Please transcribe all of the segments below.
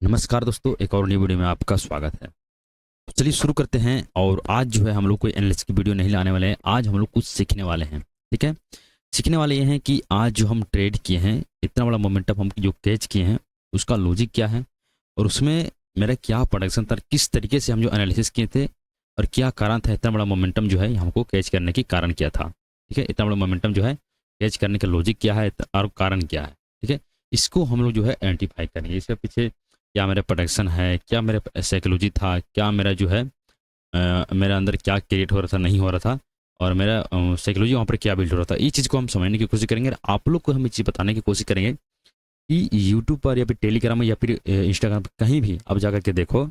नमस्कार दोस्तों, एक और नई वीडियो में आपका स्वागत है। तो चलिए शुरू करते हैं। और आज जो है हम लोग कोई एनालिसिस की वीडियो नहीं लाने वाले हैं। आज हम लोग कुछ सीखने वाले हैं। ठीक है, सीखने वाले ये हैं कि आज जो हम ट्रेड किए हैं, इतना बड़ा मोमेंटम हम जो कैच किए हैं, उसका लॉजिक क्या है और उसमें मेरा क्या प्रोडक्शन था, किस तरीके से हम जो एनालिसिस किए थे और क्या कारण था, इतना बड़ा मोमेंटम जो है हमको कैच करने की कारण क्या था। ठीक है, इतना बड़ा मोमेंटम जो है कैच करने का लॉजिक क्या है और कारण क्या है। ठीक है, इसको हम लोग जो है आइडेंटिफाई करेंगे। इसके पीछे क्या मेरा प्रोडक्शन है, क्या मेरा साइकोलॉजी था, क्या मेरा जो है मेरे अंदर क्या क्रिएट हो रहा था, नहीं हो रहा था, और मेरा साइकोलॉजी वहाँ पर क्या बिल्ड हो रहा था। ये चीज़ को हम समझने की कोशिश करेंगे और आप लोग को हम ये चीज़ बताने की कोशिश करेंगे कि यूट्यूब पर या फिर टेलीग्राम या फिर इंस्टाग्राम पर कहीं भी आप जा करके देखो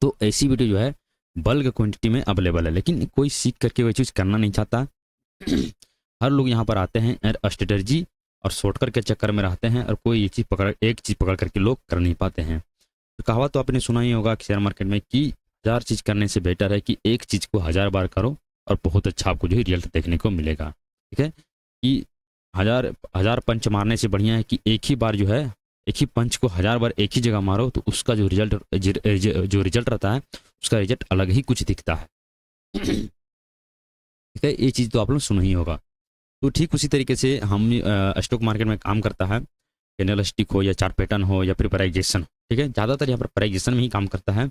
तो ऐसी वीडियो जो है बल्क क्वांटिटी में अवेलेबल है, लेकिन कोई सीख करके वही चीज़ करना नहीं चाहता। हर लोग यहाँ पर आते हैं और स्ट्रेटजी और शॉर्टकट के चक्कर में रहते हैं और कोई एक चीज़ पकड़ करके लोग कर नहीं पाते हैं। तो कहावत तो आपने सुना ही होगा कि शेयर मार्केट में कि 1000 चीज़ करने से बेटर है कि एक चीज़ को 1000 बार करो और बहुत अच्छा आपको जो है रिजल्ट देखने को मिलेगा। ठीक है, कि हजार हजार पंच मारने से बढ़िया है कि एक ही बार जो है एक ही पंच को 1000 बार एक ही जगह मारो, तो उसका जो रिजल्ट रहता है उसका रिजल्ट अलग ही कुछ दिखता है। ठीक है, ये चीज़ तो आप लोग सुना ही होगा। तो ठीक उसी तरीके से हम स्टॉक मार्केट में काम करता है, कैंडल स्टिक हो या चार्ट पैटर्न हो या फिर प्राइजेशन। ठीक है, ज़्यादातर यहाँ पर प्राइजेशन में ही काम करता है।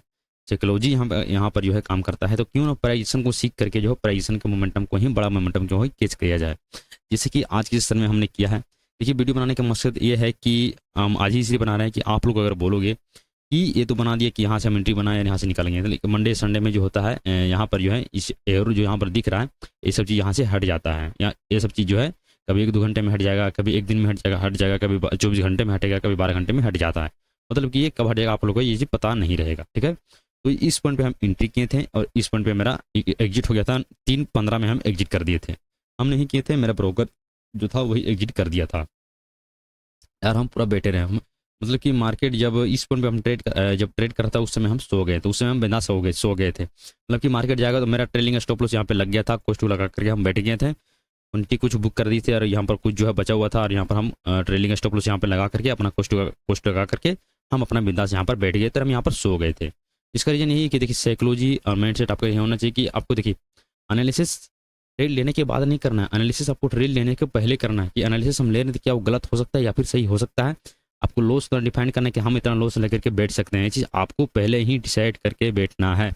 साइकोलॉजी यहाँ पर जो है काम करता है। तो क्यों ना प्राइजेशन को सीख करके जो है प्राइजेशन के मोमेंटम को ही बड़ा मोमेंटम जो है कैच किया जाए, जैसे कि आज के सेशन में हमने किया है। देखिए, वीडियो बनाने का मकसद ये है कि हम आज ही इसलिए बना रहे हैं कि आप लोग अगर बोलोगे कि ये तो बना दिया कि यहाँ से हम एंट्री बनाए यहाँ से निकालेंगे, तो मंडे संडे में जो होता है यहाँ पर जो है इस एरो जो यहाँ पर दिख रहा है, ये सब चीज़ यहाँ से हट जाता है। या ये सब चीज़ जो है कभी 1-2 घंटे में हट जाएगा, कभी एक दिन में हट जाएगा, कभी 24 घंटे में हटेगा, कभी 12 घंटे में हट जाता है। मतलब कि ये कब हटेगा आप लोगों को ये चीज़ पता नहीं रहेगा। ठीक है, तो इस पॉइंट पे हम एंट्री किए थे और इस पॉइंट पे मेरा एग्जिट हो गया था। 3:15 में हम एग्जिट कर दिए थे। हम नहीं किए थे, मेरा ब्रोकर जो था वही एग्जिट कर दिया था यार। हम पूरा बैठे रहे हम, मतलब कि मार्केट जब इस पॉइंट पे हम जब ट्रेड कर रहा था उस समय हम सो गए थे। उस समय हम बिना सो गए थे, मतलब कि मार्केट जाएगा तो मेरा ट्रेलिंग स्टॉप लॉस यहाँ पे लग गया था। कोस्ट टू लगा करके हम बैठ गए थे। उनकी कुछ बुक कर दी थी और यहाँ पर कुछ जो है बचा हुआ था और यहाँ पर हम ट्रेलिंग स्टॉप लॉस यहाँ पे लगा करके अपना कोस्ट लगा करके हम अपना बिंदास यहाँ पर बैठ गए थे। हम यहाँ पर सो गए थे। इसका रीजन यही है कि देखिए, साइकोलॉजी और माइंडसेट आपका ये होना चाहिए कि आपको देखिए एनालिसिस ट्रेड लेने के बाद नहीं करना है, एनालिसिस आपको ट्रेड लेने के पहले करना है कि एनालिसिस हम ले रहे हैं तो क्या वो गलत हो सकता है या फिर सही हो सकता है। आपको लॉस तो डिफाइन करना है कि हम इतना लॉस लेकर के बैठ सकते हैं। ये चीज़ आपको पहले ही डिसाइड करके बैठना है।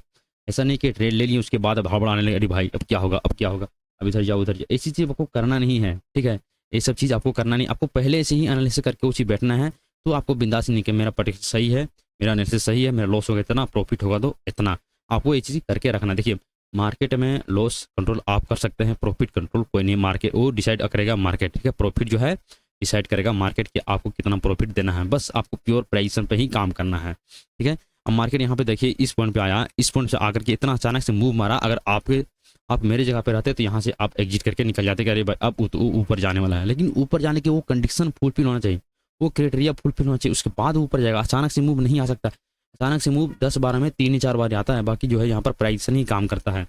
ऐसा नहीं कि ट्रेड ले लिए उसके बाद अब हड़बड़ आने लगे, अरे भाई अब क्या होगा, अब क्या होगा, अब इधर जाओ उधर जाओ। ऐसी चीज़ आपको करना नहीं है। ठीक है, ये सब चीज़ आपको करना नहीं, आपको पहले से ही एनालिसिस करके उसी बैठना है। तो आपको बिंदास नहीं कि मेरा प्रेडिक्शन सही है, मेरा एनालिसिस सही है, मेरा लॉस होगा इतना, प्रॉफिट होगा तो इतना। आपको ये चीज़ करके रखना। देखिए, मार्केट में लॉस कंट्रोल आप कर सकते हैं, प्रॉफिट कंट्रोल कोई नहीं। मार्केट वो डिसाइड करेगा मार्केट। ठीक है, प्रॉफिट जो है डिसाइड करेगा मार्केट कि आपको कितना प्रॉफिट देना है। बस आपको प्योर प्राइजेशन पे ही काम करना है। ठीक है, अब मार्केट यहाँ पे देखिए इस पॉइंट पे आया, इस पॉइंट से आकर के इतना अचानक से मूव मारा। अगर आप मेरे जगह पे रहते तो यहाँ से आप एग्जिट करके निकल जाते कि अरे भाई अब ऊपर जाने वाला है। लेकिन ऊपर जाने के वो कंडीशन फुलफिल होना चाहिए, वो क्राइटेरिया फुलफिल होना चाहिए, उसके बाद ऊपर जाएगा। अचानक से मूव नहीं आ सकता। अचानक से मूव 10-12 में 3-4 बार आता है। बाकी जो है यहाँ पर प्राइजेशन ही काम करता है।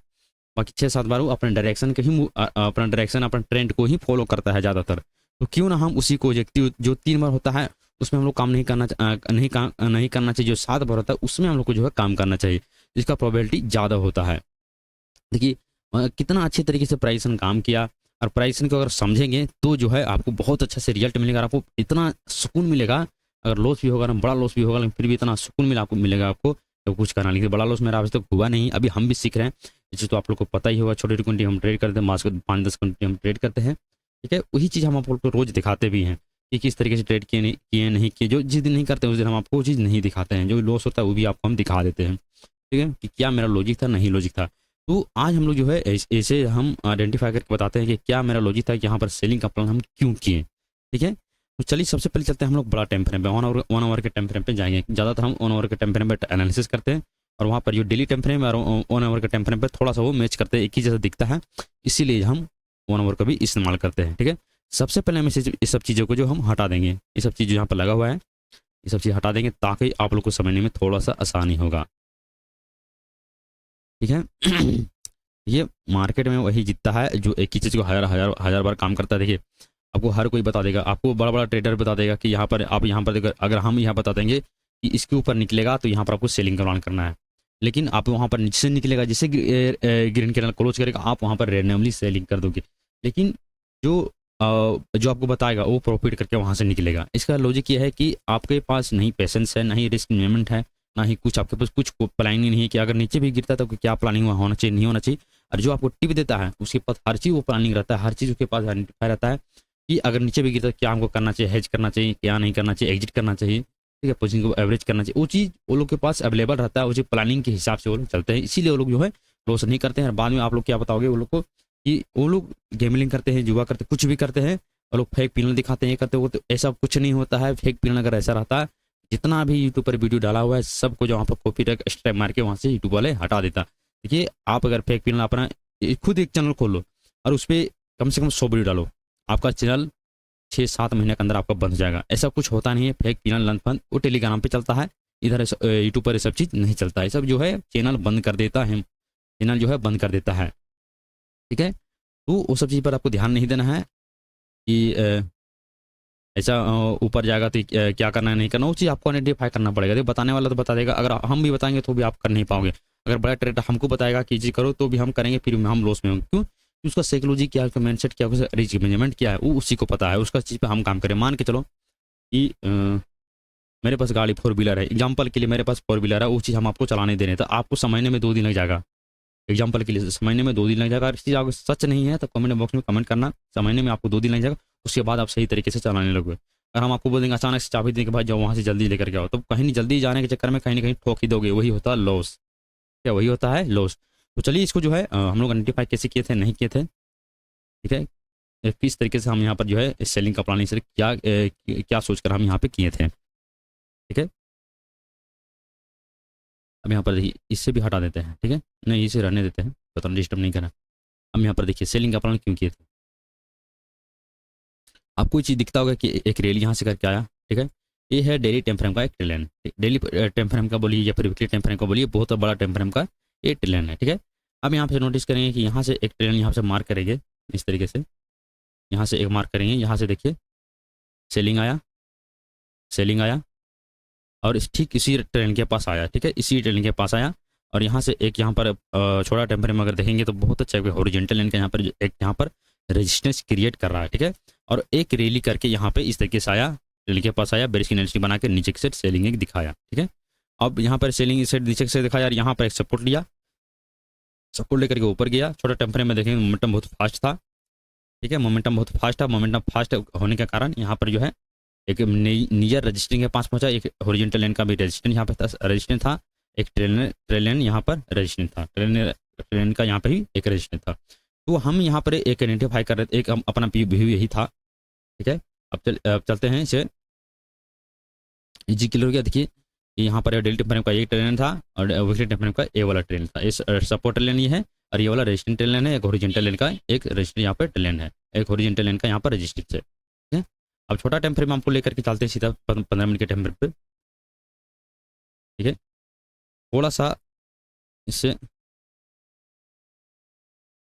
बाकी 6-7 बार वो अपने डायरेक्शन के ही अपना डायरेक्शन अपना ट्रेंड को ही फॉलो करता है ज़्यादातर। तो क्यों ना हम उसी को जो 3 बार होता है उसमें हम लोग काम नहीं करना चाहिए। जो 7 बार होता है उसमें हम लोग को जो है काम करना चाहिए, जिसका प्रोबेबिलिटी ज़्यादा होता है। देखिए कितना अच्छे तरीके से प्राइसन काम किया, और प्राइसन को अगर समझेंगे तो जो है आपको बहुत अच्छा से रिजल्ट मिलेगा। आपको इतना सुकून मिलेगा, अगर लॉस भी होगा ना, बड़ा लॉस भी होगा, लेकिन फिर भी इतना सुकून मिलेगा आपको तो कुछ करना। लेकिन बड़ा लॉस मेरा अभी तक हुआ नहीं, अभी हम भी सीख रहे हैं। इसे तो आप लोग को पता ही होगा, छोटी छोटी क्वांटिटी हम ट्रेड करते हैं, मास को 5-10 क्वांटिटी हम ट्रेड करते हैं। ठीक है, वही चीज़ हम आप लोग को रोज दिखाते भी हैं कि किस तरीके से ट्रेड नहीं किए। जो जिस दिन नहीं करते उस दिन हम आपको वो चीज़ नहीं दिखाते हैं। जो लॉस होता है वो भी आपको हम दिखा देते हैं। ठीक है, कि क्या मेरा लॉजिक था, नहीं लॉजिक था। तो आज हम लोग जो है ऐसे हम आइडेंटिफाई करके बताते हैं कि क्या मेरा लॉजिक था कि यहाँ पर सेलिंग का प्लान हम क्यों किए। ठीक है, तो चलिए सबसे पहले चलते हैं हम लोग बड़ा टाइम फ्रेम पे, 1 आवर के टाइम फ्रेम पे जाएंगे। ज़्यादातर हम 1 आवर के टाइम फ्रेम पे एनालिसिस करते हैं और वहाँ पर जो डेली टाइम फ्रेम और 1 आवर के टाइम फ्रेम पे थोड़ा सा वो मैच करते हैं, एक ही जैसा दिखता है, इसीलिए हम 1 आवर का भी इस्तेमाल करते हैं। ठीक है, सबसे पहले हम इस सब चीज़ों को जो हम हटा देंगे, ये सब चीज़ यहाँ पर लगा हुआ है, ये सब चीज़ हटा देंगे ताकि आप लोग को समझने में थोड़ा सा आसानी होगा। ठीक है, ये मार्केट में वही जीतता है जो एक ही चीज़ को हजार बार काम करता है। देखिए, आपको हर कोई बता देगा, आपको बड़ा बड़ा ट्रेडर बता देगा कि यहाँ पर आप यहाँ पर अगर हम यहाँ बता देंगे कि इसके ऊपर निकलेगा तो यहाँ पर आपको सेलिंग का प्लान करना है। लेकिन आप वहाँ पर नीचे से निकलेगा, जैसे ग्रीन कैंडल क्लोज करेगा आप वहाँ पर रैंडमली सेलिंग कर दोगे। लेकिन जो आपको बताएगा वो प्रॉफिट करके वहाँ से निकलेगा। इसका लॉजिक ये है कि आपके पास नहीं पेशेंस है, ना ही रिस्क मैनेजमेंट है, ना ही कुछ आपके पास कुछ प्लानिंग नहीं है कि अगर नीचे भी गिरता है तो क्या प्लानिंग होना चाहिए, नहीं होना चाहिए। और जो आपको टिप देता है उसके पास हर चीज़ वो प्लानिंग रहता है, हर चीज़ उसके पास आइडेंटिफाई रहता है कि अगर नीचे भी गिरता है क्या हमको करना चाहिए, हेज करना चाहिए, क्या नहीं करना चाहिए, एग्जिट करना चाहिए, ठीक है, पोजीशन को एवरेज करना चाहिए। वो चीज़ वो लोग के पास अवेलेबल रहता है, उसी प्लानिंग के हिसाब से वो लोग चलते हैं। इसीलिए वो लोग जो है लॉस नहीं करते हैं। बाद में आप लोग क्या बताओगे वो लोग को कि वो लोग गेमलिंग करते हैं, जुआ करते, कुछ भी करते हैं, और लोग फेक पिनल दिखाते हैं, ये करते हो, तो ऐसा कुछ नहीं होता है। फेक पिनल अगर ऐसा रहता है, जितना भी यूट्यूब पर वीडियो डाला हुआ है सबको जो वहाँ पर कॉपी टैग स्ट्राइक मार के वहाँ से यूट्यूब वाले हटा देता। देखिए आप अगर फेक पिनल अपना खुद एक चैनल खोल लो और उस पर कम से कम 100 वीडियो डालो, आपका चैनल 6-7 महीने के अंदर आपका बंद हो जाएगा। ऐसा कुछ होता नहीं है। फेक पिनल लन फंड वो टेलीग्राम पे चलता है, इधर यूट्यूब पर ये सब चीज़ नहीं चलता है। सब जो है चैनल बंद कर देता है, चैनल जो है बंद कर देता है, ठीक है। तो वो सब चीज़ पर आपको ध्यान नहीं देना है कि ऐसा ऊपर जाएगा तो क्या करना है नहीं करना, वो चीज़ आपको आइडेंटिफाई करना पड़ेगा। देखो बताने वाला तो बता देगा, अगर हम भी बताएंगे तो भी आप कर नहीं पाओगे। अगर बड़ा ट्रेडर हमको बताएगा कि चीज़ करो तो भी हम करेंगे, फिर हम लॉस में होंगे। क्यों? उसका साइकोलॉजी क्या है, उसका माइंडसेट क्या है, उसका रिस्क मैनेजमेंट क्या है, वो उसी को पता है। उसका चीज़ पे हम काम करें। मान के चलो कि मेरे पास गाड़ी 4 व्हीलर है, एग्जाम्पल के लिए मेरे पास 4 व्हीलर है, वो चीज़ हम आपको चलाने दे रहे हैं, तो आपको समझने में 2 दिन लग जाएगा। एग्जाम्पल के लिए समझने में 2 दिन लग जाएगा। अगर चीज़ आपको सच नहीं है तो कमेंट बॉक्स में कमेंट करना, समझने में आपको 2 दिन लग जाएगा, उसके बाद आप सही तरीके से चलाने लगोगे। अगर हम आपको बोल देंगे अचानक से चाबी देंगे कि भाई जाओ वहाँ से जल्दी लेकर के आओ, तो कहीं नहीं, जल्दी जाने के चक्कर में कहीं ना कहीं ठोक ही दोगे, वही होता है लॉस। क्या वही होता है लॉस। तो चलिए इसको जो है हम लोग आइडेंटिफाई कैसे किए थे, नहीं किए थे, ठीक है। किस तरीके से हम यहाँ पर जो है सेलिंग का प्लानिंग से क्या सोचकर हम यहाँ पे किए थे, ठीक है। अब यहाँ पर देखिए इससे भी हटा देते हैं, ठीक है, नहीं इसे रहने देते हैं, बता डिस्टर्ब नहीं करना। हम यहाँ पर देखिए सेलिंग का प्लान क्यों किए थे। आपको ये चीज़ दिखता होगा कि एक रैली यहाँ से करके आया, ठीक है। ये है डेली टाइम फ्रेम का एक ट्रेन, डेली टाइम फ्रेम का बोलिए या फिर वीकली टाइम फ्रेम का बोलिए, बहुत बड़ा टाइम फ्रेम का ये ट्रेन है, ठीक है। अब यहाँ पे नोटिस करेंगे कि यहाँ से एक ट्रेन यहाँ से मार्क करेंगे इस तरीके से, यहाँ से एक मार्क करेंगे, यहाँ से देखिए सेलिंग आया, सेलिंग आया, और ठीक इसी ट्रेन के पास आया, ठीक है, इसी ट्रेन के पास आया। और यहाँ से एक यहाँ पर छोटा टाइम फ्रेम अगर देखेंगे तो बहुत अच्छा हॉरिजॉन्टल लाइन का यहाँ पर एक यहाँ पर रेजिस्टेंस क्रिएट कर रहा है, ठीक है। और एक रैली करके यहाँ पे इस तरीके से आया, रैली के पास आया, बेरिश की एनालिसिस बना के नीचे की साइड सेलिंग एक दिखाया, ठीक है। अब यहाँ पर सेलिंग इस साइड नीचे से दिखाया और यहाँ पर एक सपोर्ट लिया, सपोर्ट लेकर के ऊपर गया। छोटा टाइम फ्रेम में देखेंगे मोमेंटम बहुत फास्ट था, ठीक है, मोमेंटम बहुत फास्ट था। मोमेंटम फास्ट होने के कारण यहाँ पर जो है एक नियर रजिस्टिंग के पास पहुंचा, एक हॉरिजॉन्टल लाइन का भी रेजिस्टेंस यहाँ पे रेजिस्टेंस था, एक ट्रेन यहाँ पर रेजिस्टेंस था, ट्रेन का यहाँ पे भी एक रेजिस्टेंस था। तो हम यहाँ पर एक आइडेंटिफाई कर रहे थे, एक हम अपना व्यू यही था, ठीक है। अब चलते हैं इसे इजी क्लियर हो गया। देखिए यहाँ पर डेली टाइम फ्रेम का एक ट्रेन था और वीकली टाइम फ्रेम का ए वाला ट्रेन था। इस सपोर्ट लाइन ये है और ये वाला रेजिस्टेंस ट्रेन है, एक हॉरिजॉन्टल लाइन का एक रेजिस्टेंस यहाँ पर ट्रेन है, एक हॉरिजॉन्टल लाइन का यहाँ पर रेजिस्टेंस है, ठीक है। अब छोटा टाइम फ्रेम आपको लेकर के चलते हैं सीधा 15 मिनट के टाइम फ्रेम पे, ठीक है। थोड़ा सा इससे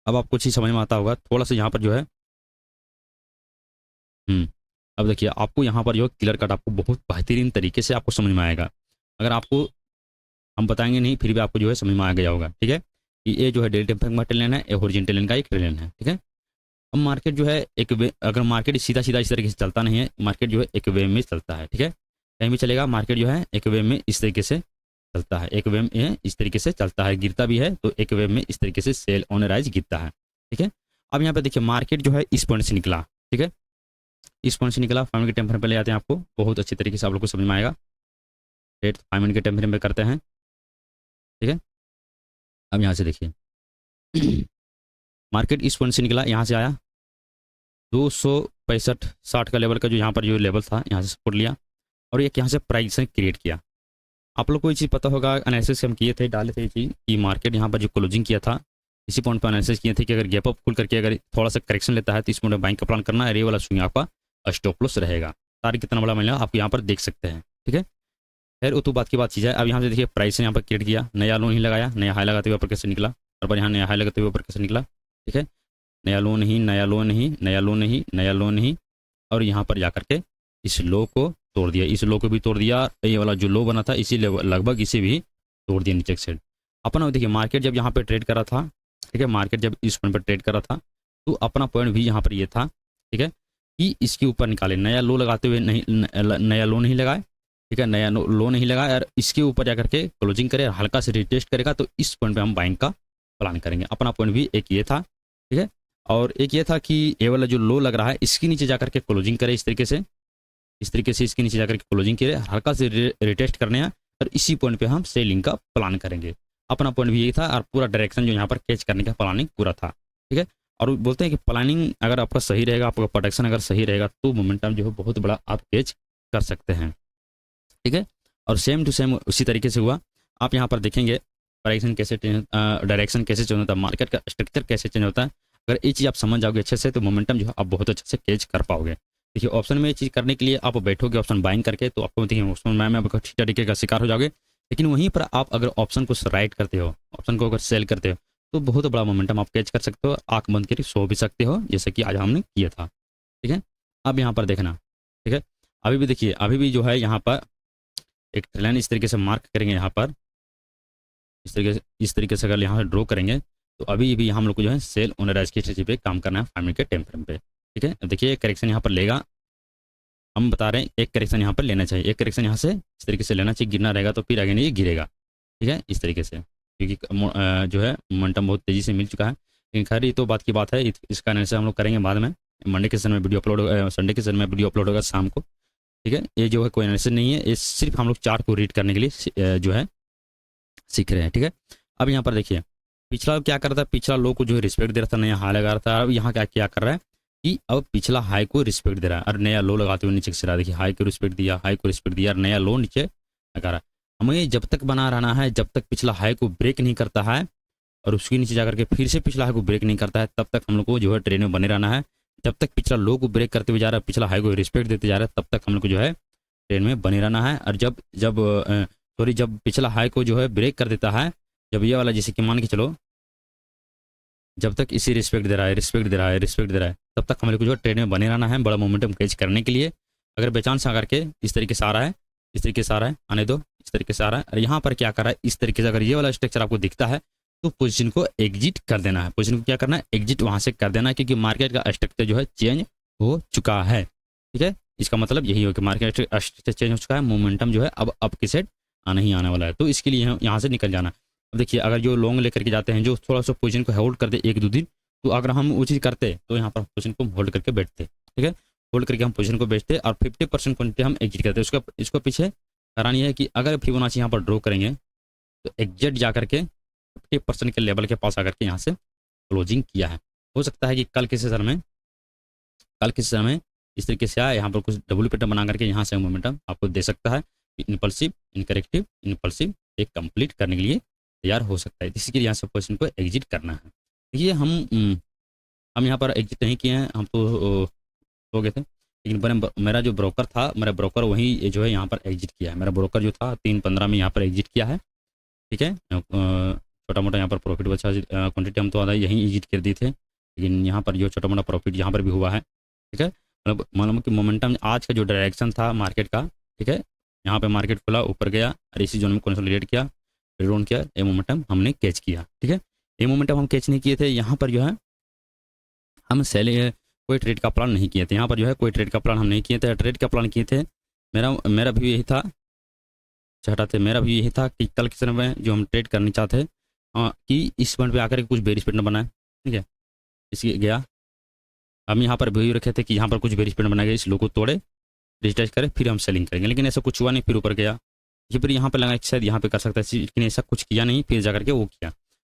अब आपको चीज़ समझ में आता होगा, थोड़ा सा यहाँ पर जो है अब देखिए आपको यहाँ पर जो है क्लियर कट आपको बहुत बेहतरीन तरीके से आपको समझ में आएगा। अगर आपको हम बताएंगे नहीं फिर भी आपको जो है समझ में आ गया होगा, ठीक है, कि ये जो है डेली टाइम फ्रेम का ट्रेन है, ये हॉरिजॉन्टल लाइन का एक ट्रेन है, ठीक है। अब मार्केट जो है एक वे, अगर मार्केट सीधा सीधा इस तरीके से चलता नहीं है, मार्केट जो है एक वे में चलता है, ठीक है। कहीं भी चलेगा मार्केट जो है एक वे में इस तरीके से चलता है, एक वे में इस तरीके से चलता है, गिरता भी है तो एक वे में इस तरीके से सेल ऑन राइज गिरता है, ठीक है। अब यहाँ पे देखिए मार्केट जो है इस पॉइंट से निकला, ठीक है, इस पॉइंट से निकला। 5 मिनट के टाइम फ्रेम पे ले आते हैं, आपको बहुत अच्छी तरीके से आप लोग को समझ में आएगा। 5 मिनट के टाइम फ्रेम पे करते हैं, ठीक है। अब यहाँ से देखिए मार्केट इस पॉइंट से निकला, यहाँ से आया 265-60 का लेवल का जो यहाँ पर जो लेवल था, यहाँ से सपोर्ट लिया और एक यहाँ से प्राइस क्रिएट किया। आप लोग को ये चीज़ पता होगा, एनालिसिस हम किए थे, डाले थे ये चीज़ कि मार्केट यहाँ पर जो क्लोजिंग किया था इसी पॉइंट पर एनालिसिस किए थे कि अगर गैप अप खुल करके अगर थोड़ा सा करेक्शन लेता है तो इस पॉइंट में बाइंग का प्लान करना है, ये वाला स्विंग आपका स्टॉप लॉस रहेगा। तारीख कितना बड़ा मिलेगा आप यहाँ पर देख सकते हैं, ठीक है। खैर वो तो बात की बात चीज़ है। अब यहाँ से देखिए प्राइस ने यहाँ पर क्रिएट किया, नया लोन ही लगाया, नया हाई लगाते हुए ऊपर कैसे निकला, और यहाँ नया हाई लगाते हुए ऊपर कैसे निकला, ठीक है। नया लोन ही, नया लोन ही, नया लोन ही, नया लोन ही, और यहाँ पर जा करके इस लो को तोड़ दिया, इस लो को भी तोड़ दिया, ये वाला जो लो बना था इसी लगभग इसे भी तोड़ दिया नीचे साइड। अपना देखिए मार्केट जब यहाँ पे ट्रेड करा था, ठीक है, मार्केट जब इस पॉइंट पर ट्रेड करा था तो अपना पॉइंट भी यहाँ पर ये था, ठीक है, कि इसके ऊपर निकाले, नया लो लगाते हुए नहीं, नया लो नहीं लगाए, ठीक है, नया लो नहीं लगाए और इसके ऊपर जाकर के क्लोजिंग करे, हल्का से रिटेस्ट करेगा तो इस पॉइंट पे हम बाइंग का प्लान करेंगे। अपना पॉइंट भी एक ये था, ठीक है, और एक ये था कि ये वाला जो लो लग रहा है इसके नीचे जाकर के क्लोजिंग करे, इस तरीके से, इस तरीके से इसके नीचे जाकर के क्लोजिंग करे, हल्का से रिटेस्ट करने हैं और इसी पॉइंट पे हम सेलिंग का प्लान करेंगे। अपना पॉइंट भी यही था और पूरा डायरेक्शन जो यहाँ पर कैच करने का प्लानिंग पूरा था, ठीक है। और बोलते हैं कि प्लानिंग अगर आपका सही रहेगा, आपका प्रोडक्शन अगर सही रहेगा तो मोमेंटम जो है बहुत बड़ा आप कैच कर सकते हैं, ठीक है। और सेम टू सेम उसी तरीके से हुआ। आप यहाँ पर देखेंगे प्राइसिंग कैसे डायरेक्शन कैसे चेंज होता है, मार्केट का स्ट्रक्चर कैसे चेंज होता है। अगर ये चीज़ आप समझ जाओगे अच्छे से तो मोमेंटम जो है आप बहुत अच्छे से कैच कर पाओगे। देखिए ऑप्शन में ये चीज़ करने के लिए आप बैठोगे ऑप्शन बाइंग करके तो आपको देखिए ऑप्शन में आप ठीक तरीके का शिकार हो जाओगे, लेकिन वहीं पर आप अगर ऑप्शन को राइट करते हो, ऑप्शन को अगर सेल करते हो तो बहुत बड़ा मोमेंटम आप कैच कर सकते हो, आंख बंद करके सो भी सकते हो जैसे कि आज हमने किया था, ठीक है। अब यहाँ पर देखना, ठीक है, अभी भी देखिए अभी भी जो है यहाँ पर एक ट्रेन इस तरीके से मार्क करेंगे, यहाँ पर इस तरीके से अगर यहाँ से ड्रॉ करेंगे तो अभी भी हम लोग को जो है सेल ओनराइज की स्ट्रेटजी पे काम करना है 5 मिनट के टाइम फ्रेम पे, ठीक है। देखिए करेक्शन यहाँ पर लेगा, हम बता रहे हैं एक करेक्शन यहाँ पर लेना चाहिए, एक करेक्शन यहाँ से इस तरीके से लेना चाहिए, गिरना रहेगा तो फिर आगे नहीं गिरेगा, ठीक है, इस तरीके से, क्योंकि जो है मोमेंटम बहुत तेज़ी से मिल चुका है। लेकिन खैर ये तो बात की बात है, इसका एनालिसिस हम लोग करेंगे बाद में, मंडे के समय में वीडियो अपलोड होगा, संडे के समय में वीडियो अपलोड होगा शाम को, ठीक है। ये जो है कोई एनालिसिस नहीं है, ये सिर्फ हम लोग चार्ट को रीड करने के लिए जो है सीख रहे हैं, ठीक है। अब यहाँ पर देखिए पिछला क्या कर रहा था, पिछला लो को जो है रिस्पेक्ट दे रहा था, नया हाई लगा रहा था। अब यहाँ क्या कर रहा है कि अब पिछला हाई को रिस्पेक्ट दे रहा है और नया लो लगाते हुए नीचे से रहा है। देखिए हाई को रिस्पेक्ट दिया, हाई को रिस्पेक्ट दिया और नया लो नीचे लगा रहा है। हमें जब तक बना रहना है, जब तक पिछला हाई को ब्रेक नहीं करता है और उसके नीचे जाकर के फिर से पिछला हाई को ब्रेक नहीं करता है, तब तक हम लोग को जो है ट्रेन में बने रहना है। जब तक पिछला लो को ब्रेक करते हुए जा रहा है, पिछला हाई को रिस्पेक्ट देते जा रहा है, तब तक हम लोग को जो है ट्रेन में बने रहना है। और जब पिछला हाई को जो है ब्रेक कर देता है, जब ये वाला जैसे कि मान के चलो जब तक इसी रिस्पेक्ट दे रहा है, रिस्पेक्ट दे रहा है, रिस्पेक्ट दे रहा है, तब तक हम लोग को जो है ट्रेड में बने रहना है बड़ा मोमेंटम कैच करने के लिए। अगर बेचांस आकर के इस तरीके से आ रहा है, इस तरीके से आ रहा है, आने दो, इस तरीके से आ रहा है और यहाँ पर क्या कर रहा है, इस तरीके से अगर ये वाला स्ट्रक्चर आपको दिखता है तो पोजीशन को एग्जिट कर देना है। पोजीशन को क्या करना है, एग्जिट वहाँ से कर देना है, क्योंकि मार्केट का स्ट्रक्चर जो है चेंज हो चुका है, ठीक है। इसका मतलब यही हो कि मार्केट स्ट्रक्चर चेंज हो चुका है, मोमेंटम जो है अब अप की साइड आना ही आने वाला है, तो इसके लिए यहाँ से निकल जाना। अब देखिए अगर जो लॉन्ग लेकर के जाते हैं, जो थोड़ा सा पोजीशन को होल्ड कर दे 1-2 दिन, तो अगर हम वो चीज़ करते तो यहाँ पर पोजीशन को होल्ड करके बैठते, ठीक है, होल्ड करके हम पोजीशन को बेचते और 50% क्वांटिटी हम एग्जिट करते। इसको पीछे कारण ये है कि अगर फिबोनाची यहाँ पर ड्रॉ करेंगे तो एग्जिट जा करके 50% के लेवल के पास आकर के यहाँ से क्लोजिंग किया है। हो सकता है कि कल के सेशन में इस तरीके से आए, यहाँ पर कुछ डब्ल्यू पैटर्न बना करके यहाँ से मोमेंटम आपको दे सकता है। इनपल्सिव, इनकरेक्टिव, इनपल्सिव एक कंप्लीट करने के लिए तैयार हो सकता है, इसी के लिए यहाँ से पोजीशन को एग्जिट करना है। देखिए हम यहाँ पर एग्जिट नहीं किए हैं, हम तो हो गए थे, लेकिन मेरा जो ब्रोकर था, मेरा ब्रोकर वही जो है यहाँ पर एग्जिट किया है। मेरा ब्रोकर जो था 3:15 में यहाँ पर एग्जिट किया है, ठीक है। छोटा मोटा यहाँ पर प्रॉफिट बचा, क्वान्टिटी हम तो आधा यहीं एग्जिट कर दी थे, लेकिन यहाँ पर जो छोटा मोटा प्रॉफिट यहाँ पर भी हुआ है, ठीक है। मतलब कि मोमेंटम आज का जो डायरेक्शन था मार्केट का, ठीक है, यहाँ पे मार्केट खुला ऊपर गया और इसी जोन में कंसोलिडेट किया, फिर डाउन किया, ये मोमेंटम हमने कैच किया, ठीक है। ये मोमेंटम हम कैच नहीं किए थे, यहाँ पर जो है हम कोई ट्रेड का प्लान नहीं किए थे, यहाँ पर जो है कोई ट्रेड का प्लान हम नहीं किए थे। ट्रेड का प्लान किए थे, मेरा भी यही था, मेरा भी यही था कि कल के समय में जो हम ट्रेड करना चाहते कि इस पॉइंट पे आकर के कुछ बेरिश पैटर्न बनाए, ठीक है, इसकी गया। हम यहाँ पर भी रखे थे कि यहाँ पर कुछ बेरिश पैटर्न बनाएगा, इस लो को तोड़े, रिटेस्ट करे, फिर हम सेलिंग करेंगे, लेकिन ऐसा कुछ हुआ नहीं, फिर ऊपर गया, ये फिर यहाँ पर लगा शायद यहाँ पे कर सकता है, लेकिन ऐसा कुछ किया नहीं, फिर जाकर के वो किया,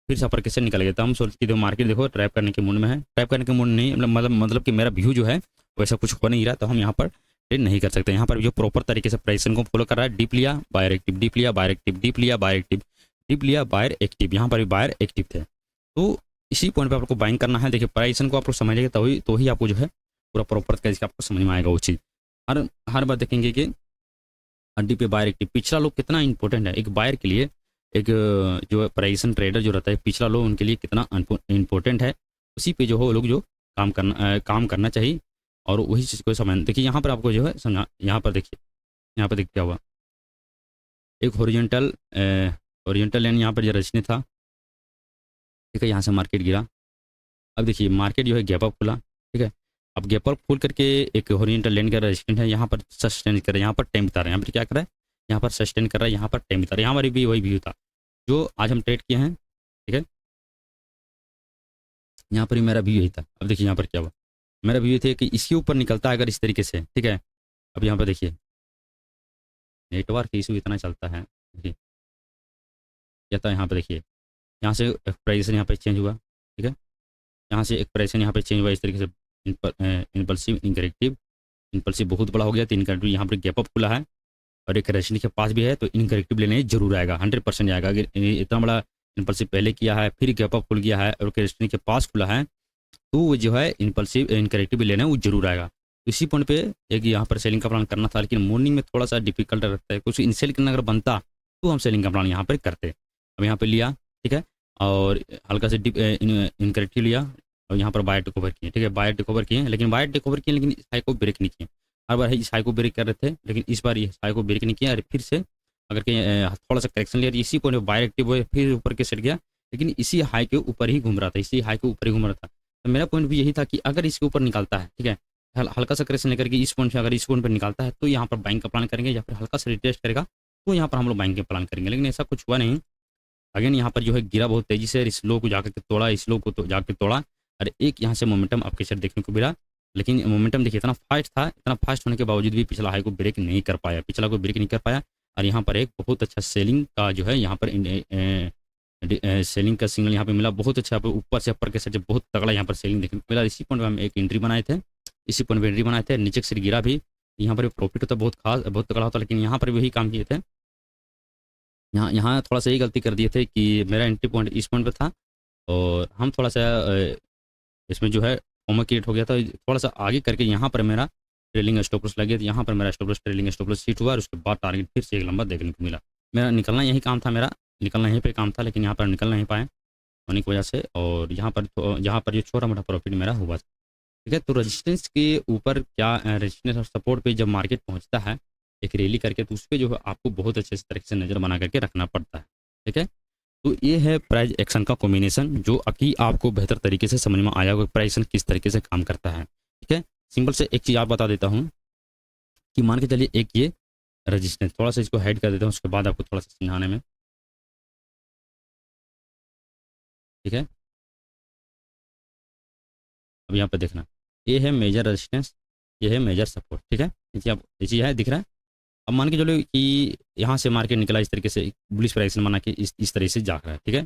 फिर से अपर कैसे निकल गया। तो हम सोचते कि मार्केट देखो ट्रैप करने के मूड में है, ट्रैप करने के मूड नहीं, मतलब कि मेरा व्यू जो है वैसा कुछ हो नहीं रहा, तो हम यहाँ पर ट्रेड नहीं कर सकते। यहाँ पर जो प्रॉपर तरीके से प्राइसिंग को फॉलो कर रहा है, डीप लिया, बायर एक्टिव, डीप लिया, बायर एक्टिव, डीप लिया, बायर एक्टिव, डीप लिया, बायर एक्टिव, यहाँ पर भी बायर एक्टिव थे। तो इसी पॉइंट पर आपको बाइंग करना है। देखिए प्राइसिंग को आप लोग समझेंगे तो ही आपको जो है पूरा प्रॉपर तरीके आपको समझ में आएगा वो चीज़। हर बार देखेंगे कि हड्डी पे बायर एक्टिव, पिछला लो कितना इंपॉर्टेंट है एक बायर के लिए, एक जो प्राइसन ट्रेडर जो रहता है, पिछला लो उनके लिए कितना इंपॉर्टेंट है, उसी पे जो हो लोग जो काम करना चाहिए और वही चीज़ को समझ। देखिए यहाँ पर आपको जो है समझा, यहाँ पर देखिए यहाँ पर देखिए क्या हुआ, एक हॉरिजॉन्टल लाइन यहाँ पर जो रचने था, ठीक है, यहाँ से मार्केट गिरा। अब देखिए मार्केट जो है गैप अप खुला, ठीक है। अब गैप अप खुल करके एक हॉरिजॉन्टल लाइन का रेजिस्टेंस है, यहाँ पर सस्टेन कर रहा है, यहाँ पर टाइम बता रहा है, यहाँ पर क्या कर रहा है, यहाँ पर सस्टेन कर रहा है, यहाँ पर टाइम बता रहा है। यहाँ पर भी वही व्यू था जो आज हम ट्रेड किए हैं, ठीक है। यहाँ पर भी मेरा व्यू यही था। अब देखिए यहाँ पर क्या हुआ, मेरा व्यू थे कि इसके ऊपर निकलता है अगर इस तरीके से, ठीक है। अब यहाँ पर देखिए नेटवर्क इशू इतना चलता है, देखिए क्या था, यहाँ पर देखिए यहाँ से एक प्राइस यहाँ पर चेंज हुआ, ठीक है। यहाँ से एक प्राइस यहाँ पर चेंज हुआ इस तरीके से, इम्पल्सिव इनकरेक्टिव, इम्पल्सिव बहुत बड़ा हो गया, तो इनकरेक्टिव यहाँ पर गैप अप खुला है और एक रेजिस्टेंस के पास भी है, तो इनकरेक्टिव लेने जरूर आएगा, 100% आएगा। अगर इतना बड़ा इम्पल्सिव पहले किया है, फिर गैप अप खुल गया है और रेजिस्टेंस के पास खुला है, तो वो जो है इम्पल्सिव इनकरेक्टिव लेना है वो जरूर आएगा। इसी पॉइंट पे एक यहाँ पर सेलिंग का प्लान करना था, लेकिन मॉर्निंग में थोड़ा सा डिफिकल्ट रहता है, कुछ इनसेल करना अगर बनता तो हम सेलिंग का प्लान यहाँ पर करते। अब यहाँ पर लिया, ठीक है, और हल्का से इनकरेक्टिव लिया और यहाँ पर बाय टेक ओवर किए, ठीक है, बाय टेक ओवर किए, लेकिन बाय टेक ओवर किए लेकिन इस हाई को ब्रेक नहीं किए। हर बार इस हाई को ब्रेक कर रहे थे, लेकिन इस बार इस हाई को ब्रेक नहीं किया, और फिर से अगर कहीं थोड़ा सा करेक्शन लिया, इसी पॉइंट पर बाय एक्टिव हुए, फिर ऊपर के सेट गया, लेकिन इसी हाई के ऊपर ही घूम रहा था, इसी हाई के ऊपर ही घूम रहा था। तो मेरा पॉइंट भी यही था कि अगर इसके ऊपर निकलता है, ठीक है, हल्का सा करेक्शन लेकर के इस पॉइंट से अगर इस पॉइंट पर निकलता है तो यहाँ पर बाइंग का प्लान करेंगे, या फिर हल्का सा रिटेस्ट करेगा तो यहाँ पर हम लोग बाइंग के प्लान करेंगे, लेकिन ऐसा कुछ हुआ नहीं। अगेन यहाँ पर जो है गिरा बहुत तेजी से, इस लो को जाकर के तोड़ा, इस लो को तो जाकर तोड़ा, और एक यहाँ से मोमेंटम आपके साथ देखने को मिला, लेकिन मोमेंटम देखिए इतना फास्ट था, इतना फास्ट होने के बावजूद भी पिछला हाई को ब्रेक नहीं कर पाया, पिछला को ब्रेक नहीं कर पाया। और यहाँ पर एक बहुत अच्छा सेलिंग का जो है यहाँ पर सेलिंग का सिग्नल यहाँ पे मिला, बहुत अच्छा, ऊपर से अपर के साथ बहुत तगड़ा यहाँ पर सेलिंग देखने को मिला। इसी पॉइंट पर हम एक एंट्री बनाए थे, इसी पॉइंट पर एंट्री बनाए थे, नीचे से गिरा भी, यहाँ पर प्रॉफिट होता बहुत खास, बहुत तगड़ा होता, लेकिन यहाँ पर भी वही काम किए थे। यहाँ यहाँ थोड़ा सा यही गलती कर दिए थे कि मेरा एंट्री पॉइंट इस पॉइंट पर था और हम थोड़ा सा इसमें जो है ओमर क्रिएट हो गया था, थोड़ा सा आगे करके यहाँ पर मेरा ट्रेलिंग स्टॉप लॉस लगे, तो यहाँ पर मेरा stop loss trailing stop loss hit हुआ और उसके बाद टारगेट फिर से एक लंबा देखने को मिला। मेरा निकलना यही काम था, मेरा निकलना यहीं पे काम था, लेकिन यहाँ पर निकल नहीं पाए होने की वजह से, और यहाँ पर जो छोटा मोटा प्रॉफिट मेरा हुआ था, ठीक है। तो रेजिस्टेंस के ऊपर क्या, रेजिस्टेंस और सपोर्ट पे जब मार्केट पहुँचता है एक रैली करके, तो उस पर जो है आपको बहुत अच्छे से तरीके से नज़र बना करके रखना पड़ता है, ठीक है। तो ये है प्राइस एक्शन का कॉम्बिनेशन, जो अभी आपको बेहतर तरीके से समझ में आया होगा प्राइस एक्शन किस तरीके से काम करता है, ठीक है। सिंपल से एक चीज़ आप बता देता हूँ कि मान के चलिए एक ये रेजिस्टेंस, थोड़ा सा इसको हाइड कर देता हूँ, उसके बाद आपको थोड़ा सा समझाने में, ठीक है। अब यहाँ पर देखना, ये है मेजर रेजिस्टेंस, ये है मेजर सपोर्ट, ठीक है। ये चीज़ है दिख रहा है। अब मान के चलो कि यहाँ से मार्केट निकला इस तरीके से, बुलिश प्राइस बना के इस तरह से जा रहा है, ठीक है,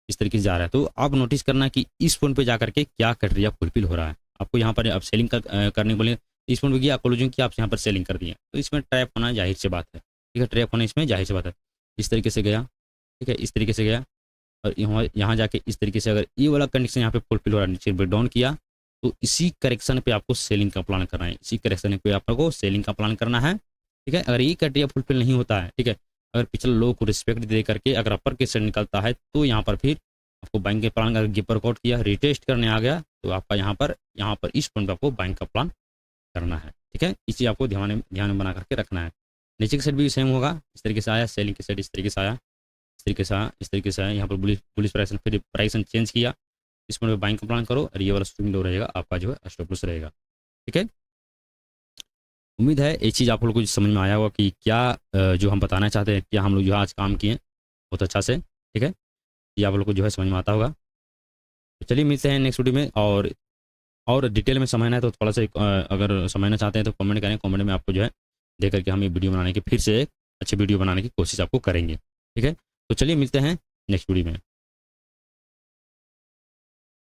इस तरीके से जा रहा है, तो आप नोटिस करना कि इस पॉइंट पे जा करके क्या क्राइटेरिया फुलफिल हो रहा है। आपको यहाँ पर अब सेलिंग करने बोले, इस पॉइंट पे गया क्लोजिंग की, आप यहाँ पर सेलिंग कर दिए, तो इसमें ट्रैप होना जाहिर सी बात है, ठीक है, ट्रैप होना इसमें जाहिर सी बात है। इस तरीके से गया, ठीक है, इस तरीके से गया, और यहाँ जाके इस तरीके से अगर ये वाला कंडीशन यहाँ पे फुलफिल हो रहा है, नीचे ब्रेकडाउन किया, तो इसी करेक्शन पे आपको सेलिंग का प्लान करना है, इसी करेक्शन पे आपको सेलिंग का प्लान करना है, ठीक है। अगर ये क्राइटेरिया फुलफिल नहीं होता है, ठीक है, अगर पिछले लो को रिस्पेक्ट दे करके अगर अपर के साइड निकलता है, तो यहाँ पर फिर आपको बैंक के प्लान अगर गिपर आउट किया, रिटेस्ट करने आ गया, तो आपका यहाँ पर इस पॉइंट पर आपको बैंक का प्लान करना है, ठीक है। इसी आपको ध्यान में बना करके रखना है। नीचे की साइड भी सेम होगा, इस तरीके से आया, सेलिंग की साइड इस तरीके से आया, इस तरीके से आया, इस तरीके से आया, यहाँ पर बुलिश प्राइस फिर प्राइस चेंज किया, इस पॉइंट पर बैंक का प्लान करो, और ये वाला स्विंग लो रहेगा आपका जो है स्टॉप लॉस रहेगा, ठीक है। उम्मीद है ये चीज़ आप लोग को समझ में आया होगा कि क्या जो हम बताना चाहते हैं, क्या हम लोग जो आज काम किए बहुत अच्छा से, ठीक है, ये आप लोग को जो है समझ में आता होगा। तो चलिए मिलते हैं नेक्स्ट वीडियो में, और डिटेल में समझना है तो थोड़ा सा अगर समझना चाहते हैं तो कमेंट करें, कमेंट में आपको जो है दे करके हम ये वीडियो बनाने की, फिर से एक अच्छी वीडियो बनाने की कोशिश आपको करेंगे, ठीक है। तो चलिए मिलते हैं नेक्स्ट वीडियो में।